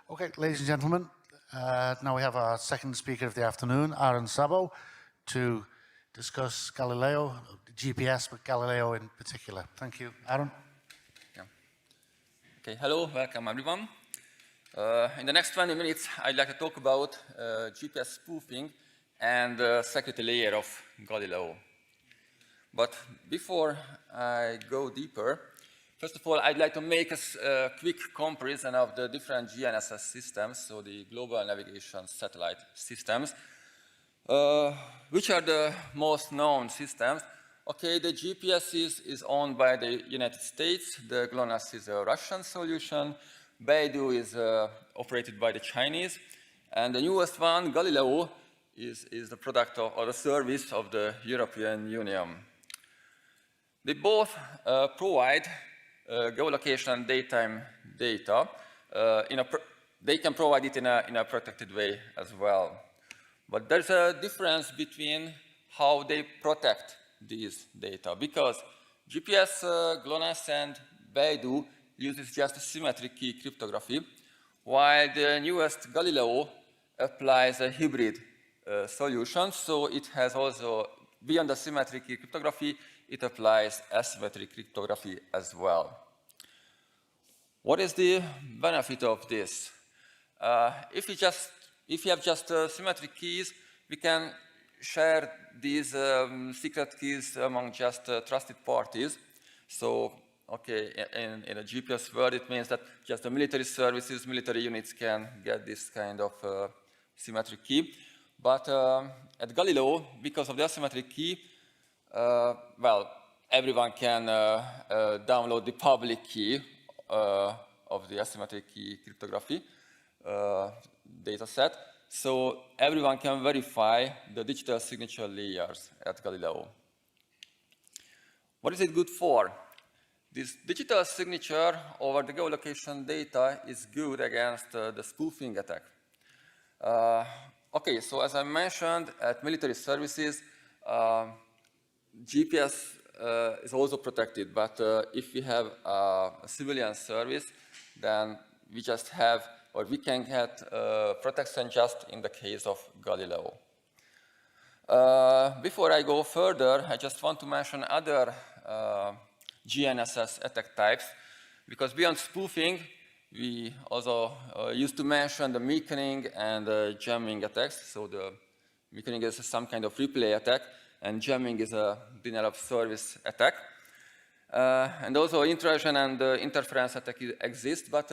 Okay, ladies and gentlemen, now we have our second speaker of the afternoon, Áron Szabó, to discuss Galileo, GPS, but Galileo in particular. Thank you, Áron. Yeah. Okay, hello, welcome everyone. In the next 20 minutes, I'd like to talk about GPS spoofing and the security layer of Galileo. But before I go deeper, first of all, I'd like to make a quick comparison of the different GNSS systems, so the Global Navigation Satellite Systems, which are the most known systems. Okay, the GPS is owned by the United States, the GLONASS is a Russian solution, BeiDou is operated by the Chinese, and the newest one, Galileo, is the product of, or the service of the European Union. They both provide geolocation and daytime data. They can provide it in a protected way as well. But there's a difference between how they protect these data, because GPS, GLONASS, and BeiDou uses just symmetric key cryptography, while the newest Galileo applies a hybrid solution, so it has also, beyond the symmetric key cryptography, it applies asymmetric cryptography as well. What is the benefit of this? If you have just symmetric keys, we can share these secret keys among just trusted parties. So, okay, in a GPS world, it means that just the military services, military units can get this kind of symmetric key. But at Galileo, because of the asymmetric key, well, everyone can download the public key of the asymmetric key cryptography data set. So everyone can verify the digital signature layers at Galileo. What is it good for? This digital signature over the geolocation data is good against the spoofing attack. Okay, so as I mentioned, at military services, GPS is also protected, but if we have a civilian service, then we just have, or we can get protection just in the case of Galileo. Before I go further, I just want to mention other GNSS attack types, because beyond spoofing, we also used to mention the meakening and jamming attacks. So the meakening is some kind of replay attack, and jamming is a denial of service attack. And also intrusion and interference attack exist, but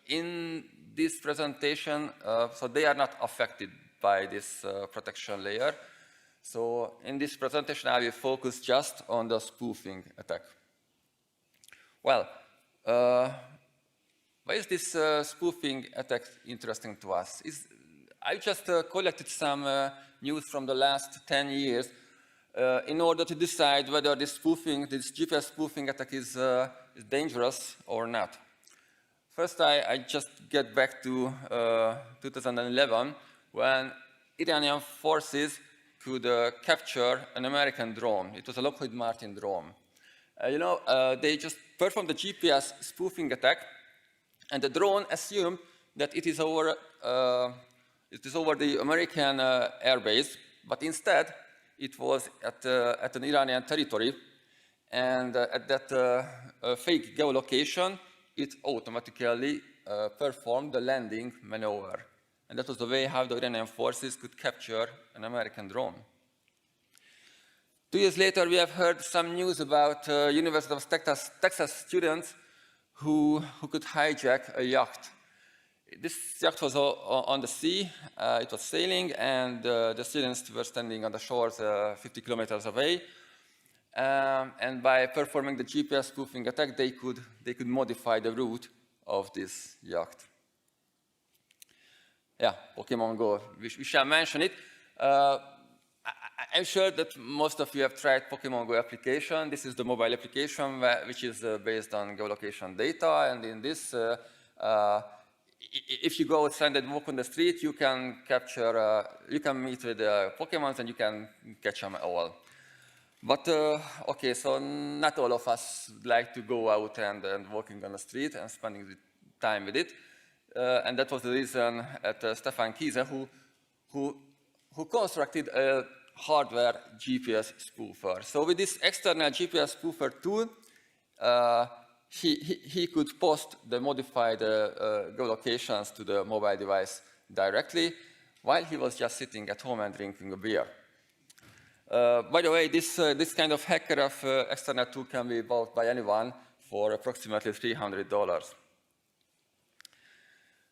in this presentation, so they are not affected by this protection layer. So in this presentation, I will focus just on the spoofing attack. Well, why is this spoofing attack interesting to us? I just collected some news from the last 10 years in order to decide whether this GPS spoofing attack is dangerous or not. First, I just get back to 2011, when Iranian forces could capture an American drone. It was a Lockheed Martin drone. They just performed the GPS spoofing attack, and the drone assumed that it is over the American airbase, but instead, it was at an Iranian territory, and at that fake geolocation, it automatically performed the landing maneuver. And that was the way how the Iranian forces could capture an American drone. 2 years later, we have heard some news about University of Texas students who could hijack a yacht. This yacht was on the sea, it was sailing, and the students were standing on the shores 50 kilometers away. And by performing the GPS spoofing attack, they could modify the route of this yacht. Yeah, Pokemon Go, we shall mention it. I'm sure that most of you have tried Pokemon Go application. This is the mobile application which is based on geolocation data, and in this, if you go outside and walk on the street, you can capture, you can meet with Pokemons and you can catch them all. But okay, so not all of us like to go out and walking on the street and spending the time with it. and that was the reason at Stefan Kiese, who constructed a hardware GPS spoofer. So with this external GPS spoofer tool, he could post the modified geolocations to the mobile device directly while he was just sitting at home and drinking a beer. By the way, this kind of Hackeraf external tool can be bought by anyone for approximately $300.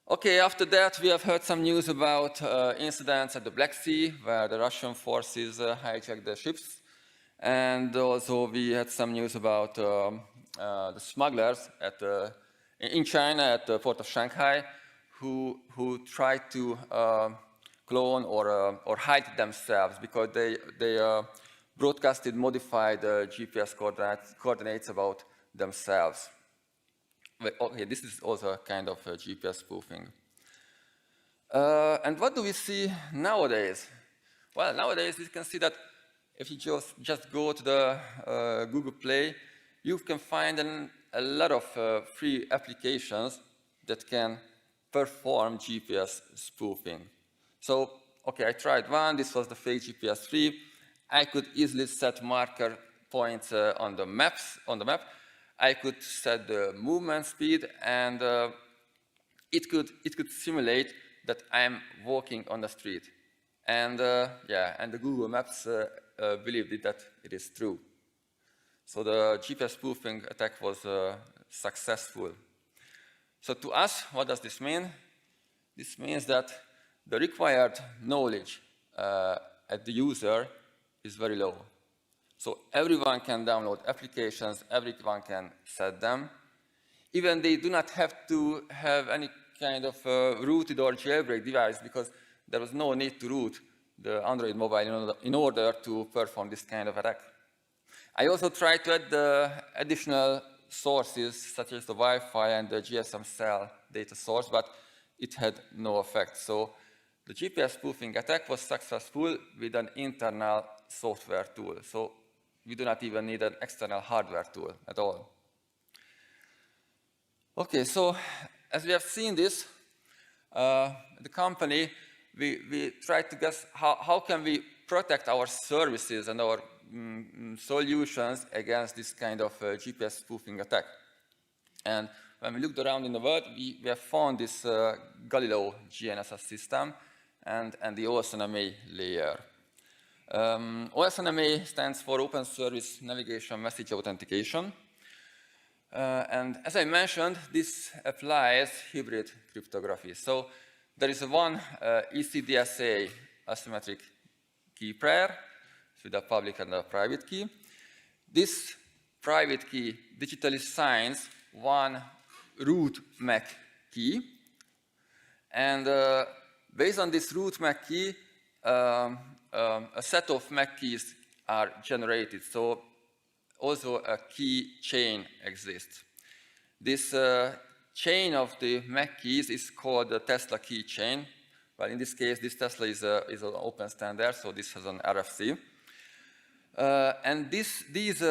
Okay, after that, we have heard some news about incidents at the Black Sea, where the Russian forces hijacked the ships. And also, we had some news about the smugglers in China at the port of Shanghai, who tried to clone or hide themselves because they broadcasted modified GPS coordinates about themselves. Okay, this is also a kind of GPS spoofing. And what do we see nowadays? Well, nowadays you can see that if you just go to the Google Play, you can find a lot of free applications that can perform GPS spoofing. So, okay, I tried one. This was the fake GPS 3. I could easily set marker points on the map. I could set the movement speed, and it could simulate that I'm walking on the street. And and the Google Maps believed that it is true. So the GPS spoofing attack was successful. So to us, what does this mean? This means that the required knowledge at the user is very low. So everyone can download applications, everyone can set them. Even they do not have to have any kind of rooted or jailbreak device, because there was no need to root the Android mobile in order to perform this kind of attack. I also tried to add the additional sources, such as the Wi-Fi and the GSM cell data source, but it had no effect. So the GPS spoofing attack was successful with an internal software tool. So we do not even need an external hardware tool at all. Okay, so as we have seen this, the company, we tried to guess how can we protect our services and our solutions against this kind of GPS spoofing attack. And when we looked around in the world, we have found this Galileo GNSS system and the OSNMA layer. OSNMA stands for Open Service Navigation Message Authentication. And as I mentioned, this applies hybrid cryptography. So there is one ECDSA asymmetric key pair with a public and a private key. This private key digitally signs one root MAC key. And based on this root MAC key, a set of MAC keys are generated. So also a key chain exists. This chain of the MAC keys is called the Tesla key chain. Well, in this case, this Tesla is an open standard, so this has an RFC. And these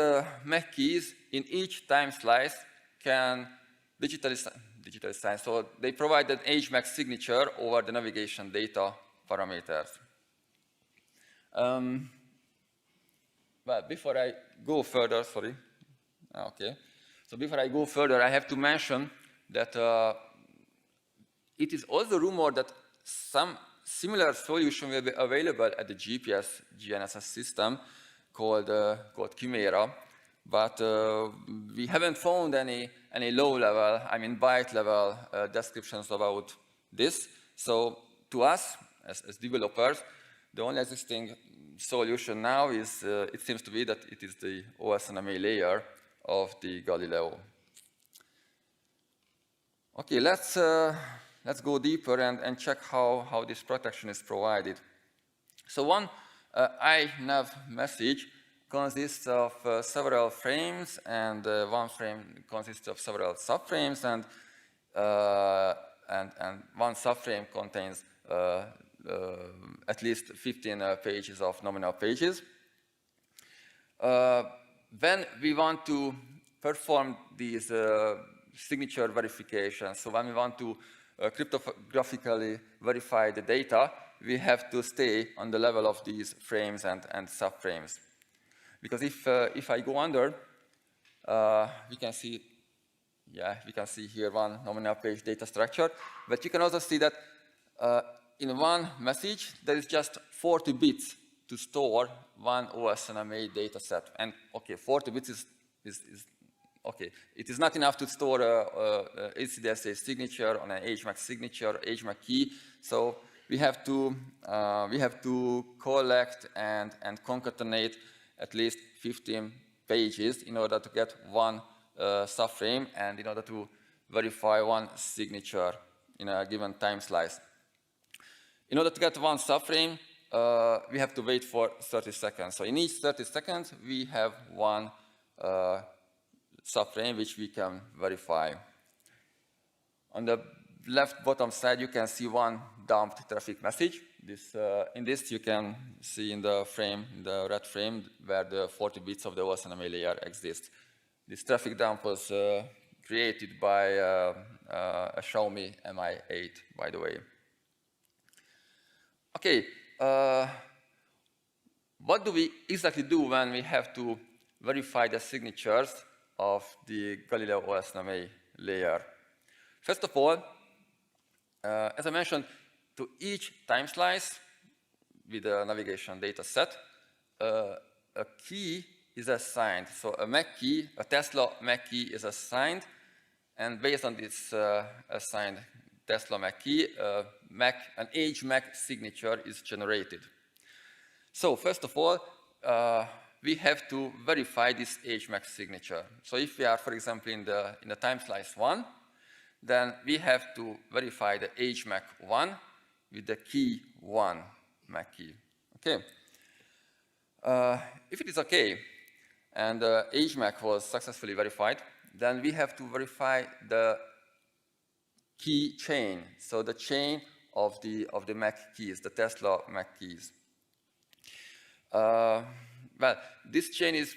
MAC keys in each time slice can digitally sign. So they provide an HMAC signature over the navigation data parameters. Well, before I go further, sorry. Okay. So before I go further, I have to mention that it is also rumored that some similar solution will be available at the GPS GNSS system called Chimera, but we haven't found any low-level, I mean byte-level descriptions about this. So to us, as developers, the only existing solution now is, it seems to be that it is the OSNMA layer of the Galileo. Okay, let's go deeper and check how this protection is provided. So one iNav message consists of several frames, and one frame consists of several subframes, and one subframe contains at least 15 pages of nominal pages. When we want to perform these signature verifications, so when we want to cryptographically verify the data, we have to stay on the level of these frames and subframes. Because if I go under, we can see here one nominal page data structure, but you can also see that in one message, there is just 40 bits to store one OSNMA data set. And okay, 40 bits is okay. It is not enough to store a ACDSA signature on an HMAC signature, HMAC key. So we have to collect and concatenate at least 15 pages in order to get one subframe and in order to verify one signature in a given time slice. In order to get one subframe, we have to wait for 30 seconds. So in each 30 seconds, we have one subframe which we can verify. On the left bottom side, you can see one dumped traffic message. In this, you can see in the frame, the red frame, where the 40 bits of the OSNMA layer exist. This traffic dump was created by a Xiaomi Mi 8, by the way. Okay, what do we exactly do when we have to verify the signatures of the Galileo OSNMA layer? First of all, as I mentioned, to each time slice with a navigation data set, a key is assigned. So a MAC key, a Tesla MAC key is assigned, and based on this assigned Tesla MAC key, an HMAC signature is generated. So first of all, we have to verify this HMAC signature. So if we are, for example, in the time slice 1, then we have to verify the HMAC 1 with the key 1 MAC key. Okay. If it is okay, and HMAC was successfully verified, then we have to verify the key chain, so the chain of the MAC keys, the Tesla MAC keys. Well, this chain is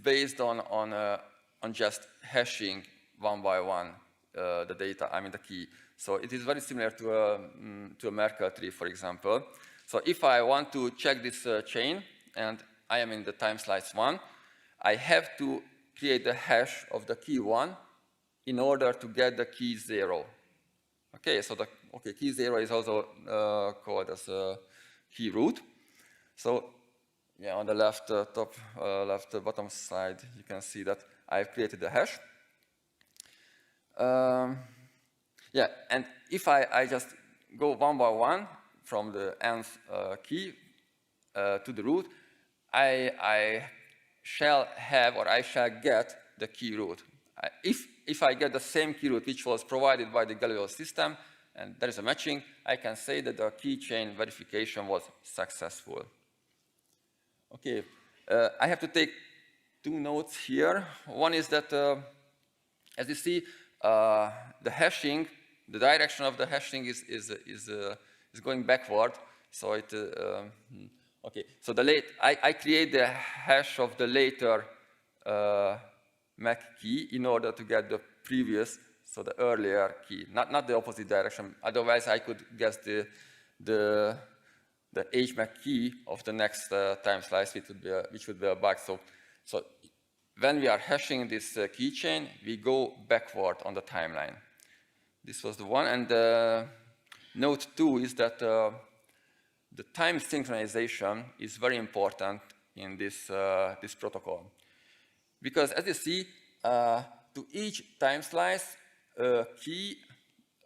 based on just hashing one by one the data, I mean the key. So it is very similar to a Merkle tree, for example. So if I want to check this chain, and I am in the time slice 1, I have to create the hash of the key 1 in order to get the key 0. Okay, so key 0 is also called as a key root. So yeah, on the left bottom side, you can see that I've created the hash. Yeah, and if I just go one by one from the nth key to the root, I shall have, or I shall get the key root. If I get the same key root which was provided by the Galileo system, and there is a matching, I can say that the key chain verification was successful. Okay, I have to take two notes here. One is that, as you see, the hashing, the direction of the hashing is going backward. So it, okay, so I create the hash of the later MAC key in order to get the previous, so the earlier key, not the opposite direction. Otherwise, I could guess the HMAC key of the next time slice, which would be a bug. So when we are hashing this key chain, we go backward on the timeline. This was the one, and note 2 is that the time synchronization is very important in this protocol. Because as you see, to each time slice, a key,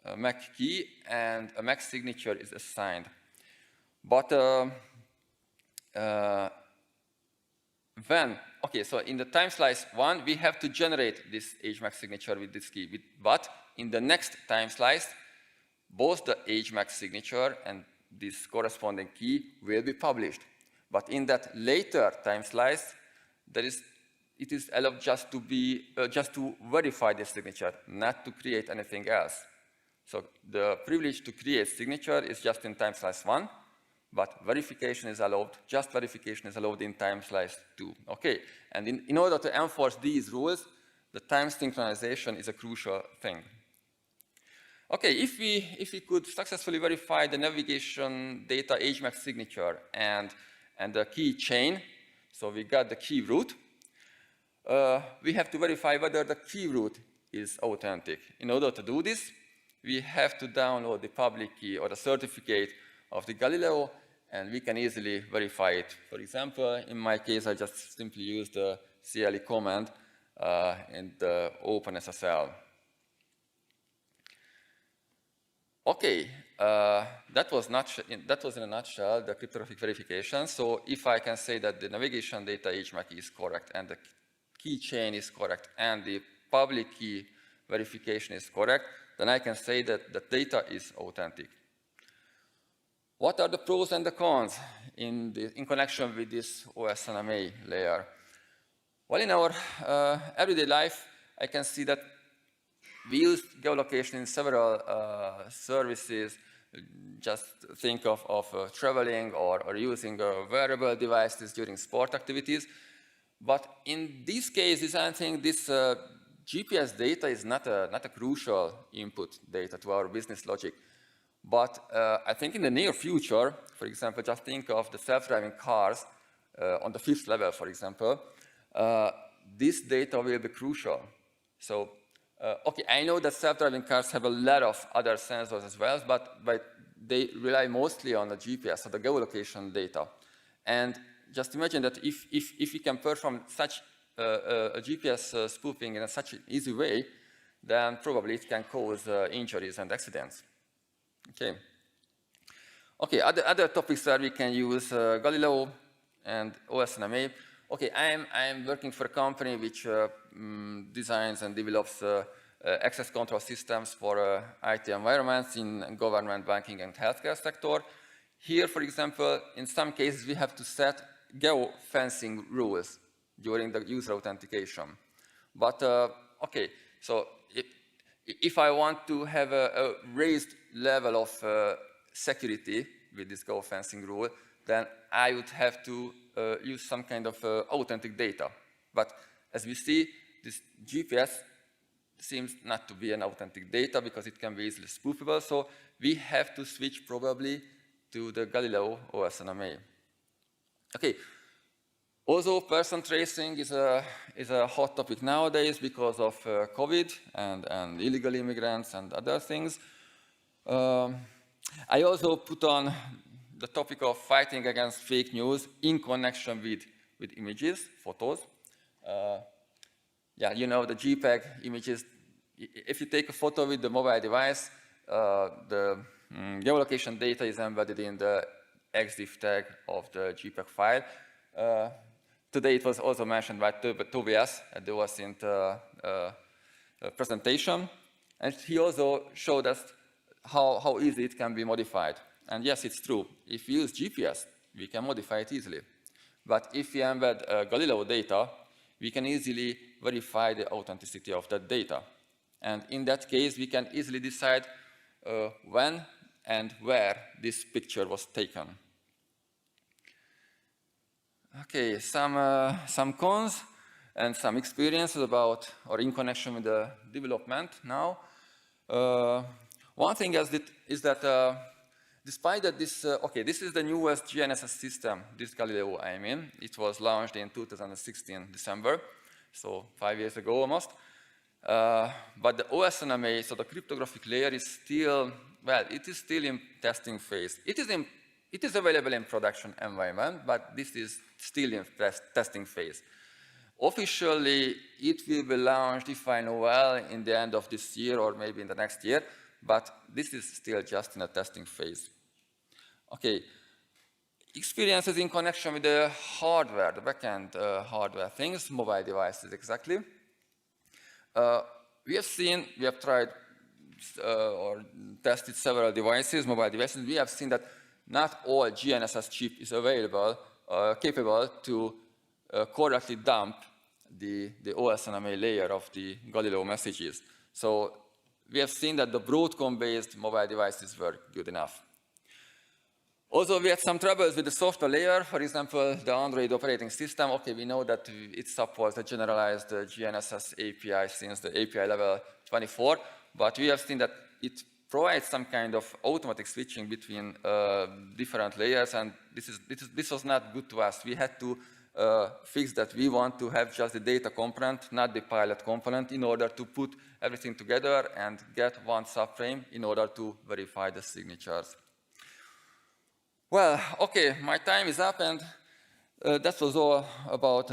a MAC key, and a MAC signature is assigned. But so in the time slice 1, we have to generate this HMAC signature with this key. But in the next time slice, both the HMAC signature and this corresponding key will be published. But in that later time slice, it is allowed just to verify the signature, not to create anything else. So the privilege to create signature is just in time slice 1, but verification is allowed, just verification is allowed in time slice 2. Okay, and in order to enforce these rules, the time synchronization is a crucial thing. Okay, if we could successfully verify the navigation data HMAC signature and the key chain, so we got the key root, we have to verify whether the key root is authentic. In order to do this, we have to download the public key or the certificate of the Galileo, and we can easily verify it. For example, in my case, I just simply use the CLE command in the OpenSSL. Okay, that was in a nutshell the cryptographic verification. So if I can say that the navigation data HMAC is correct and the key chain is correct and the public key verification is correct, then I can say that the data is authentic. What are the pros and the cons in connection with this OSNMA layer? Well, in our everyday life, I can see that we use geolocation in several services. Just think of traveling or using wearable devices during sport activities. But in these cases, I think this GPS data is not a crucial input data to our business logic. But I think in the near future, for example, just think of the self-driving cars on the 5th level, for example, this data will be crucial. So, okay, I know that self-driving cars have a lot of other sensors as well, but they rely mostly on the GPS, or the geolocation data. And just imagine that if we can perform such a GPS spoofing in such an easy way, then probably it can cause injuries and accidents. Okay. Okay, other topics where we can use Galileo and OSNMA. Okay, I'm working for a company which designs and develops access control systems for IT environments in government, banking, and healthcare sector. Here, for example, in some cases, we have to set geofencing rules during the user authentication. But, okay, so if I want to have a raised level of security with this geofencing rule, then I would have to use some kind of authentic data. But as we see, this GPS seems not to be an authentic data because it can be easily spoofable. So we have to switch probably to the Galileo OSNMA. Okay. Also, person tracing is a hot topic nowadays because of COVID and illegal immigrants and other things. I also put on the topic of fighting against fake news in connection with images, photos. Yeah, you know, the JPEG images. If you take a photo with the mobile device, the geolocation data is embedded in the Exif tag of the JPEG file. Today it was also mentioned by Tobias at the OSINT presentation. And he also showed us how easy it can be modified. And yes, it's true. If we use GPS, we can modify it easily. But if we embed Galileo data, we can easily verify the authenticity of that data. And in that case, we can easily decide when and where this picture was taken. Okay, some cons and some experiences about or in connection with the development now. One thing is that despite that this, okay, this is the newest GNSS system, this Galileo, I mean. It was launched in 2016, December, so 5 years ago almost. But the OSNMA, so the cryptographic layer is still, well, it is still in testing phase. It is available in production environment, but this is still in testing phase. Officially, it will be launched, if I know well, in the end of this year or maybe in the next year, but this is still just in a testing phase. Okay, experiences in connection with the hardware, the backend hardware things, mobile devices exactly. We have tried or tested several devices, mobile devices. We have seen that not all GNSS chip is available, capable to correctly dump the OSNMA layer of the Galileo messages. So we have seen that the Broadcom-based mobile devices were good enough. Also, we had some troubles with the software layer. For example, the Android operating system. Okay, we know that it supports the generalized GNSS API since the API level 24, but we have seen that it provides some kind of automatic switching between different layers, and this was not good to us. We had to fix that. We want to have just the data component, not the pilot component, in order to put everything together and get one subframe in order to verify the signatures. Well, okay, my time is up, and that was all about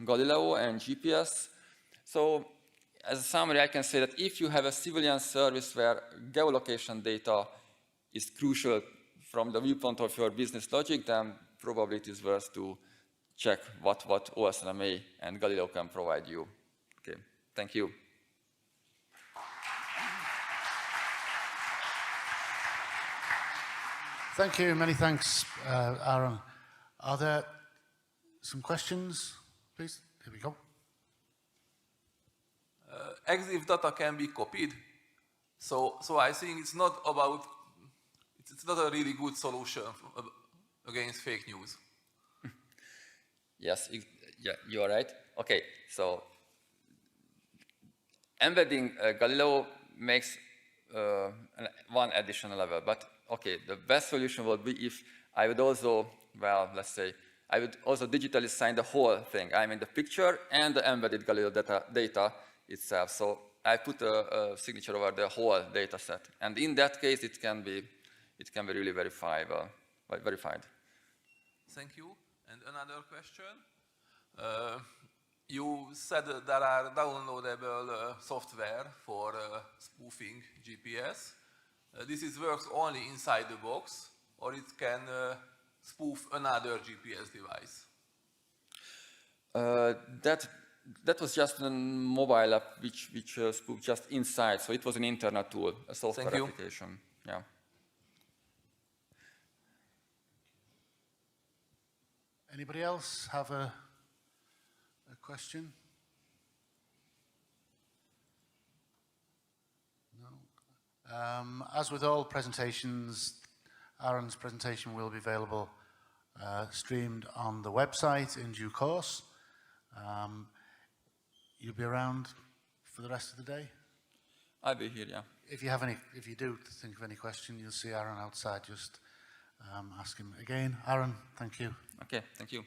Galileo and GPS. So, as a summary, I can say that if you have a civilian service where geolocation data is crucial from the viewpoint of your business logic, then probably it is worth to check what OSNMA and Galileo can provide you. Okay, thank you. Thank you. Many thanks, Áron. Are there some questions, please? Here we go. Exif data can be copied, so I think it's not about, it's not a really good solution against fake news. Yes, yeah, you are right. Okay, so embedding Galileo makes one additional level, but okay, the best solution would be if I would also, well, let's say, I would also digitally sign the whole thing. I mean the picture and the embedded Galileo data itself. So I put a signature over the whole data set. And in that case, it can be really verified. Thank you. And another question. You said that there are downloadable software for spoofing GPS. This works only inside the box, or it can spoof another GPS device? That was just a mobile app which spoofed just inside, so it was an internet tool, a software application. Yeah. Anybody else have a question? No. As with all presentations, Áron's presentation will be available streamed on the website in due course. You'll be around for the rest of the day? I'll be here, yeah. If you do think of any question, you'll see Áron outside. Just ask him again. Áron, thank you. Okay, thank you.